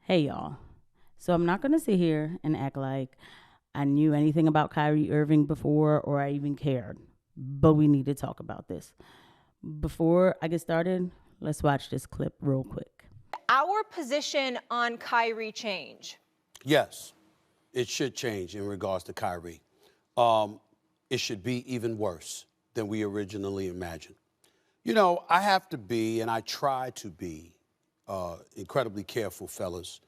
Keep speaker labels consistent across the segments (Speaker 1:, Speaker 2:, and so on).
Speaker 1: Hey, y'all. So I'm not going to sit here and act like I knew anything about Kyrie Irving before or I even cared, but we need to talk about this. Before I get started, let's watch this clip real quick.
Speaker 2: Our position on Kyrie change?
Speaker 3: Yes, it should change in regards to Kyrie. It should be even worse than we originally imagined. You know, I have to be, and I try to be, incredibly careful, fellas,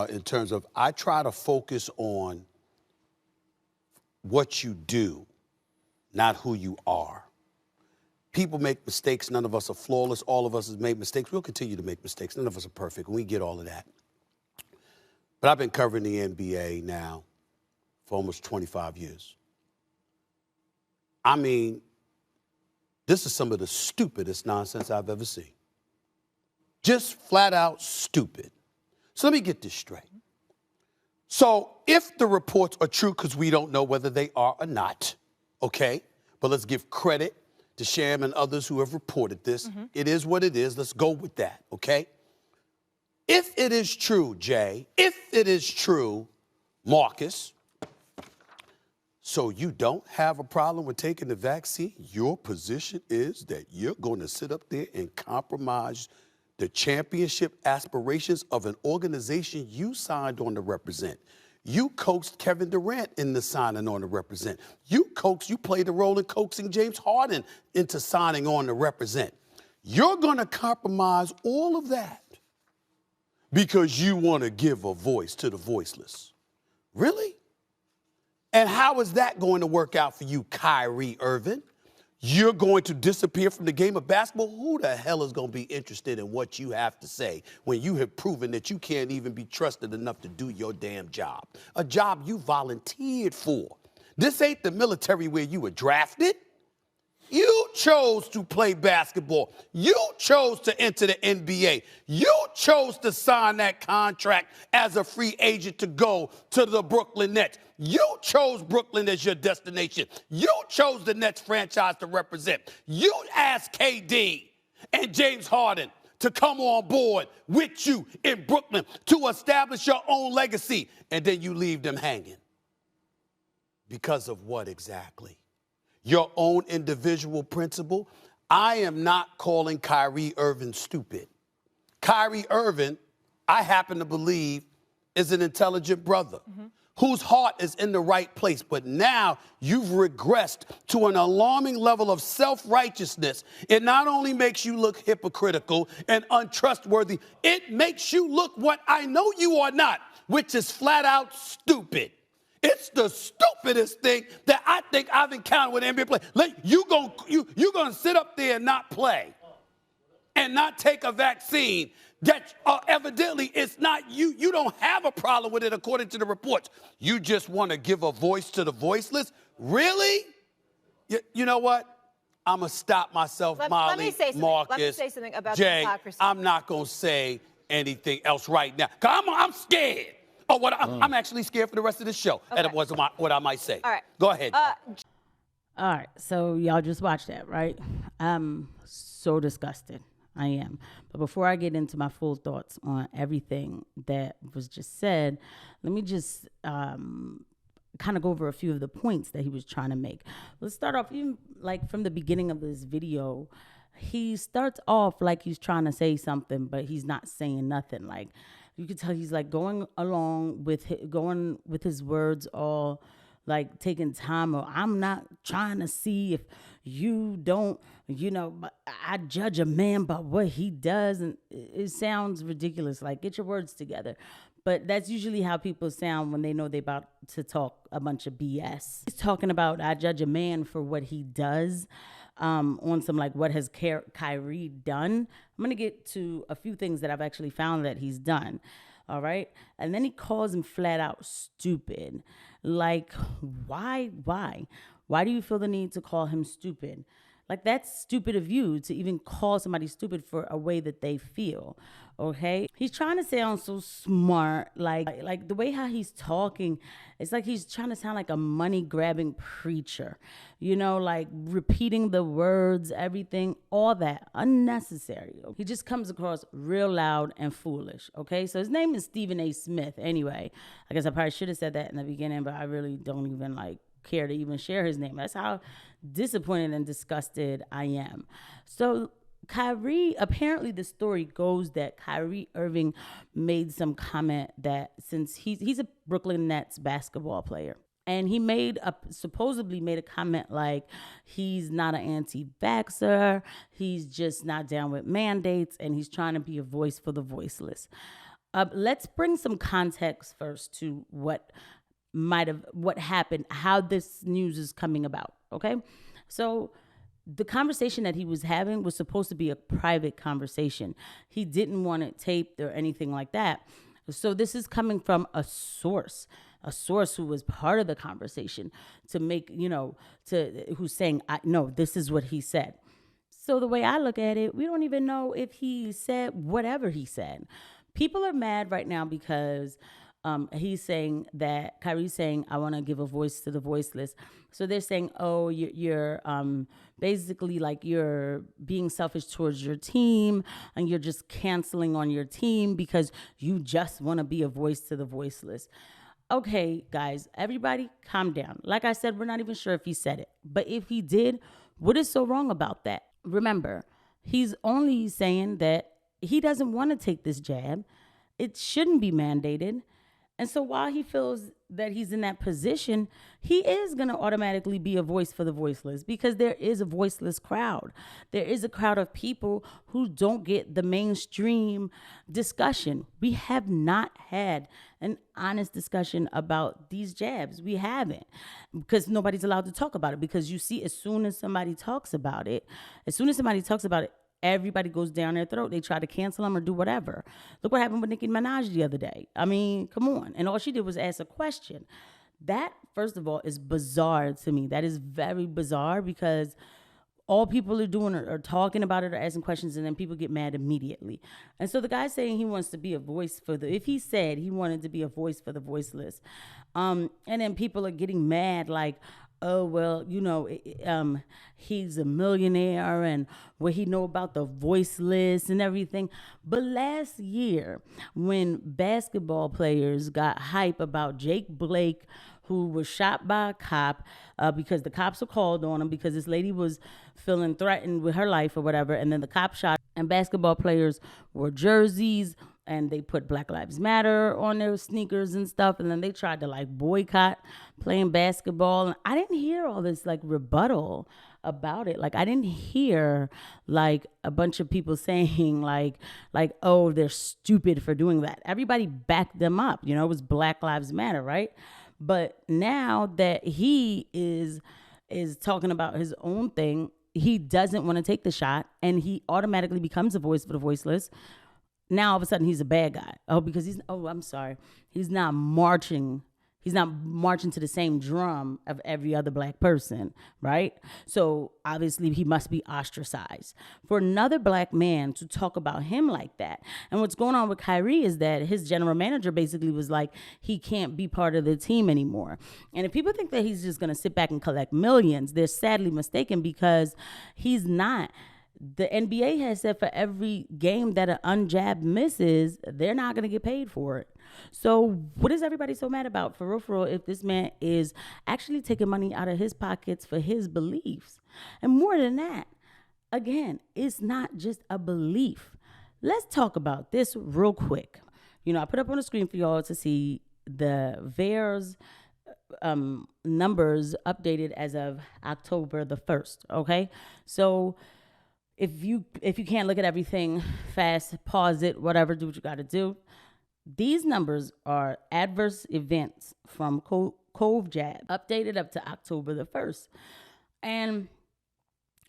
Speaker 3: in terms of I try to focus on what you do, not who you are. People make mistakes. None of us are flawless. All of us have made mistakes. We'll continue to make mistakes. None of us are perfect. We get all of that. But I've been covering the NBA now for almost 25 years. I mean, this is some of the stupidest nonsense I've ever seen. Just flat out stupid. So let me get this straight. So if the reports are true, because we don't know whether they are or not, okay, but let's give credit to Sham and others who have reported this. It is what it is. Let's go with that, okay? If it is true, Jay, if it is true, Marcus, so you don't have a problem with taking the vaccine, your position is that you're going to sit up there and compromise the championship aspirations of an organization you signed on to represent. You coaxed Kevin Durant into signing on to represent. You played the role in coaxing James Harden into signing on to represent. You're going to compromise all of that because you want to give a voice to the voiceless. Really? And how is that going to work out for you, Kyrie Irving? You're going to disappear from the game of basketball? Who the hell is going to be interested in what you have to say when you have proven that you can't even be trusted enough to do your damn job? A job you volunteered for. This ain't the military where you were drafted. You chose to play basketball. You chose to enter the NBA. You chose to sign that contract as a free agent to go to the Brooklyn Nets. You chose Brooklyn as your destination. You chose the Nets franchise to represent. You asked KD and James Harden to come on board with you in Brooklyn to establish your own legacy, and then you leave them hanging. Because of what exactly? Your own individual principle? I am not calling Kyrie Irving stupid. Kyrie Irving, I happen to believe, is an intelligent brother whose heart is in the right place. But now you've regressed to an alarming level of self-righteousness. It not only makes you look hypocritical and untrustworthy, it makes you look what I know you are not, which is flat out stupid. It's the stupidest thing that I think I've encountered with an NBA player. Like, you're gonna sit up there and not play and not take a vaccine that evidently it's not you. You don't have a problem with it according to the reports. You just want to give a voice to the voiceless? Really? You know what? I'm going to stop myself, Molly,
Speaker 2: let me say something about
Speaker 3: Jay,
Speaker 2: hypocrisy.
Speaker 3: I'm not going to say anything else right now because I'm scared. Oh, I'm actually scared for the rest of this show.
Speaker 2: Okay.
Speaker 3: That was what I might say.
Speaker 2: All right.
Speaker 3: Go ahead.
Speaker 1: All right, so y'all just watched that, right? I'm so disgusted. I am. But before I get into my full thoughts on everything that was just said, let me just kind of go over a few of the points that he was trying to make. Let's start off even like from the beginning of this video. He starts off like he's trying to say something, but he's not saying nothing. Like you could tell he's like going with his words all like taking time, or I'm not trying to see if you don't, I judge a man by what he does. And it sounds ridiculous. Like, get your words together. But that's usually how people sound when they know they're about to talk a bunch of BS. He's talking about, I judge a man for what he does, on some like, what has Kyrie done? I'm going to get to a few things that I've actually found that he's done. All right. And then he calls him flat out stupid. Like, why? Why do you feel the need to call him stupid? Like, that's stupid of you to even call somebody stupid for a way that they feel. Okay, he's trying to sound so smart, like the way how he's talking, it's like he's trying to sound like a money grabbing preacher, like repeating the words, everything, all that unnecessary. He just comes across real loud and foolish. Okay, so his name is Stephen A. Smith. Anyway, I guess I probably should have said that in the beginning, but I really don't even care to even share his name. That's how disappointed and disgusted I am. So Kyrie, apparently the story goes that Kyrie Irving made some comment that, since he's a Brooklyn Nets basketball player, and he supposedly made a comment like he's not an anti-vaxxer, he's just not down with mandates, and he's trying to be a voice for the voiceless. Let's bring some context first to what happened, how this news is coming about. Okay, so the conversation that he was having was supposed to be a private conversation. He didn't want it taped or anything like that. So this is coming from a source who was part of the conversation who's saying, no, this is what he said. So the way I look at it, we don't even know if he said whatever he said. People are mad right now because Kyrie's saying, I want to give a voice to the voiceless. So they're saying, oh, you're basically like you're being selfish towards your team and you're just canceling on your team because you just want to be a voice to the voiceless. Okay, guys, everybody calm down. Like I said, we're not even sure if he said it. But if he did, what is so wrong about that? Remember, he's only saying that he doesn't want to take this jab. It shouldn't be mandated. And so while he feels that he's in that position, he is going to automatically be a voice for the voiceless, because there is a voiceless crowd. There is a crowd of people who don't get the mainstream discussion. We have not had an honest discussion about these jabs. We haven't, because nobody's allowed to talk about it. Because you see, as soon as somebody talks about it, everybody goes down their throat. They try to cancel them or do whatever. Look what happened with Nicki Minaj the other day. I mean, come on. And all she did was ask a question. That, first of all, is bizarre to me. That is very bizarre, because all people are doing are talking about it or asking questions, and then people get mad immediately. And so the guy's saying he wants to be a voice if he said he wanted to be a voice for the voiceless, and then people are getting mad like, oh, well, he's a millionaire and what he know about the voiceless and everything. But last year, when basketball players got hype about Jake Blake, who was shot by a cop because the cops were called on him because this lady was feeling threatened with her life or whatever, and then the cop shot, and basketball players wore jerseys, and they put Black Lives Matter on their sneakers and stuff. And then they tried to boycott playing basketball. And I didn't hear all this rebuttal about it. I didn't hear a bunch of people saying oh, they're stupid for doing that. Everybody backed them up. It was Black Lives Matter, right? But now that he is talking about his own thing, he doesn't want to take the shot, and he automatically becomes a voice for the voiceless. Now all of a sudden he's a bad guy. Oh, because I'm sorry. He's not marching to the same drum of every other black person, right? So obviously he must be ostracized. For another black man to talk about him like that. And what's going on with Kyrie is that his general manager basically was like, he can't be part of the team anymore. And if people think that he's just going to sit back and collect millions, they're sadly mistaken, because he's not. The NBA has said for every game that an unjabbed misses, they're not going to get paid for it. So what is everybody so mad about, for real, if this man is actually taking money out of his pockets for his beliefs? And more than that, again, it's not just a belief. Let's talk about this real quick. I put up on the screen for y'all to see the VAERS numbers updated as of October the 1st, okay? So if you can't look at everything fast, pause it, whatever, do what you got to do. These numbers are adverse events from COVID jab, updated up to October the 1st. And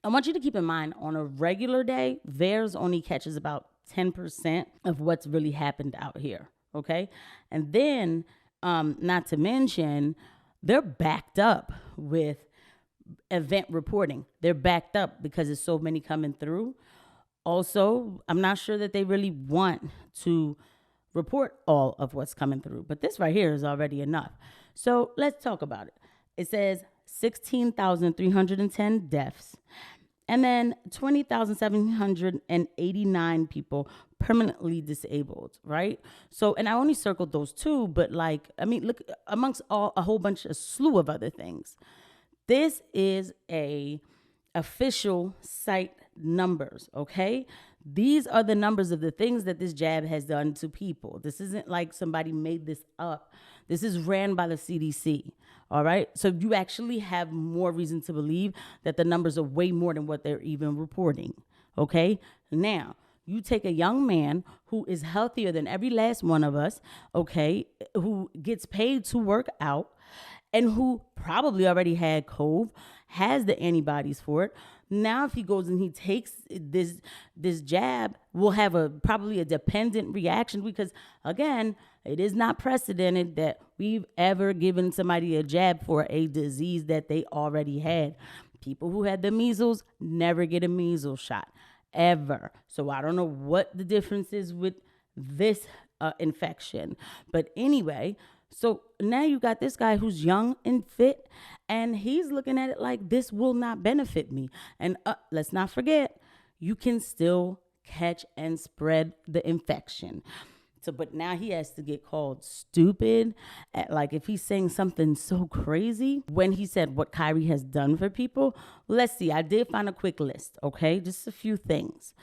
Speaker 1: I want you to keep in mind, on a regular day, VAERS only catches about 10% of what's really happened out here, okay? And then, not to mention, they're backed up with event reporting. They're backed up because there's so many coming through. Also, I'm not sure that they really want to report all of what's coming through, but this right here is already enough. So let's talk about it. It says 16,310 deaths, and then 20,789 people permanently disabled, right? So, and I only circled those two, but like, I mean, look, amongst a whole bunch, a slew of other things. This is a official site numbers, okay? These are the numbers of the things that this jab has done to people. This isn't like somebody made this up. This is ran by the CDC, all right? So you actually have more reason to believe that the numbers are way more than what they're even reporting, okay? Now, you take a young man who is healthier than every last one of us, okay, who gets paid to work out, and who probably already had COVID, has the antibodies for it. Now, if he goes and he takes this jab, will have probably a dependent reaction because, again, it is not precedented that we've ever given somebody a jab for a disease that they already had. People who had the measles never get a measles shot, ever. So I don't know what the difference is with this infection. But anyway, so now you got this guy who's young and fit, and he's looking at it like this will not benefit me. And let's not forget, you can still catch and spread the infection. So, but now he has to get called stupid. Like if he's saying something so crazy when he said what Kyrie has done for people. Let's see. I did find a quick list. Okay, just a few things.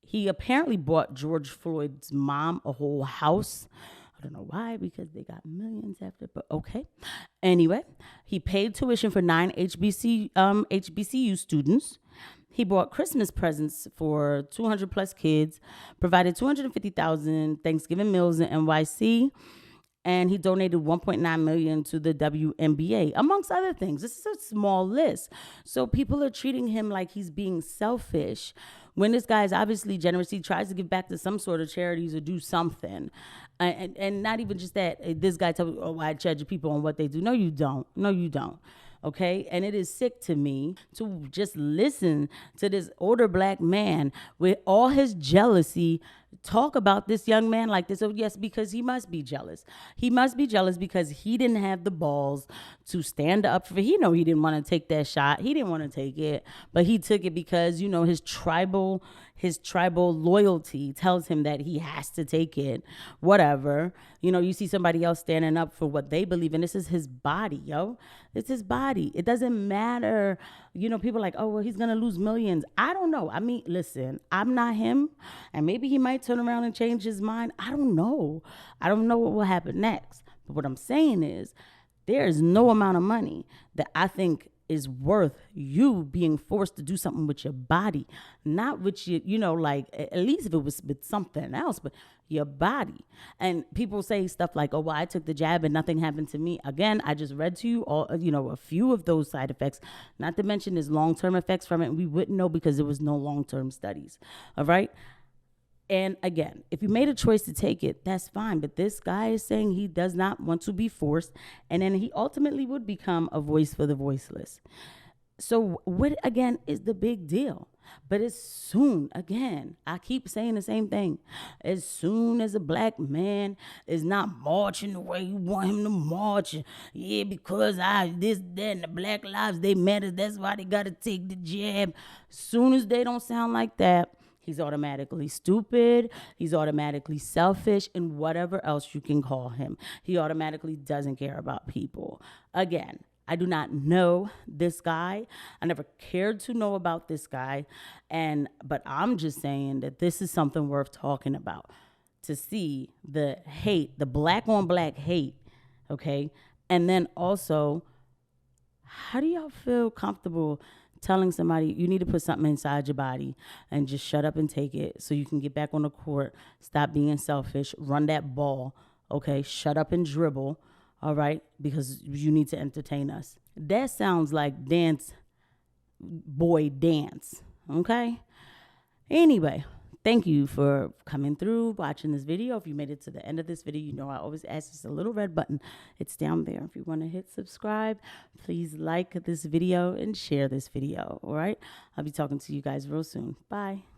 Speaker 1: He apparently bought George Floyd's mom a whole house. I don't know why, because they got millions after, but okay. Anyway, he paid tuition for 9 HBCU students. He bought Christmas presents for 200 plus kids, provided 250,000 Thanksgiving meals in NYC, and he donated 1.9 million to the WNBA, amongst other things. This is a small list. So people are treating him like he's being selfish when this guy is obviously generous. He tries to give back to some sort of charities or do something. And not even just that. This guy tells me, oh, I judge people on what they do. No, you don't. No, you don't. Okay. And it is sick to me to just listen to this older black man with all his jealousy talk about this young man like this. Oh, yes, because he must be jealous. He must be jealous because he didn't have the balls to stand up for. He know he didn't want to take that shot. He didn't want to take it, but he took it because, you know, his tribal loyalty tells him that he has to take it. Whatever. You know, you see somebody else standing up for what they believe in. This is his body, yo. It's his body. It doesn't matter. You know, people are like, oh, well, he's going to lose millions. I don't know. I mean, listen, I'm not him. And maybe he might turn around and change his mind. I don't know. I don't know what will happen next. But what I'm saying is there is no amount of money that I think is worth you being forced to do something with your body, not with your, you know, like at least if it was with something else, but your body. And people say stuff like, oh, well, I took the jab and nothing happened to me. Again, I just read to you all, you know, a few of those side effects, not to mention there's long-term effects from it. We wouldn't know because there was no long-term studies. All right. And again, if you made a choice to take it, that's fine. But this guy is saying he does not want to be forced. And then he ultimately would become a voice for the voiceless. So what, again, is the big deal? But as soon, again, I keep saying the same thing. As soon as a black man is not marching the way you want him to march, yeah, because this, that, and the Black Lives, they matter. That's why they got to take the jab. As soon as they don't sound like that, he's automatically stupid. He's automatically selfish, and whatever else you can call him. He automatically doesn't care about people. Again, I do not know this guy. I never cared to know about this guy. But I'm just saying that this is something worth talking about. To see the hate, the black on black hate, okay? And then also, how do y'all feel comfortable telling somebody you need to put something inside your body and just shut up and take it so you can get back on the court, stop being selfish, run that ball, okay? Shut up and dribble, all right? Because you need to entertain us. That sounds like dance, boy dance, okay? Anyway, thank you for coming through, watching this video. If you made it to the end of this video, you know I always ask this a little red button. It's down there. If you want to hit subscribe, please like this video and share this video. All right. I'll be talking to you guys real soon. Bye.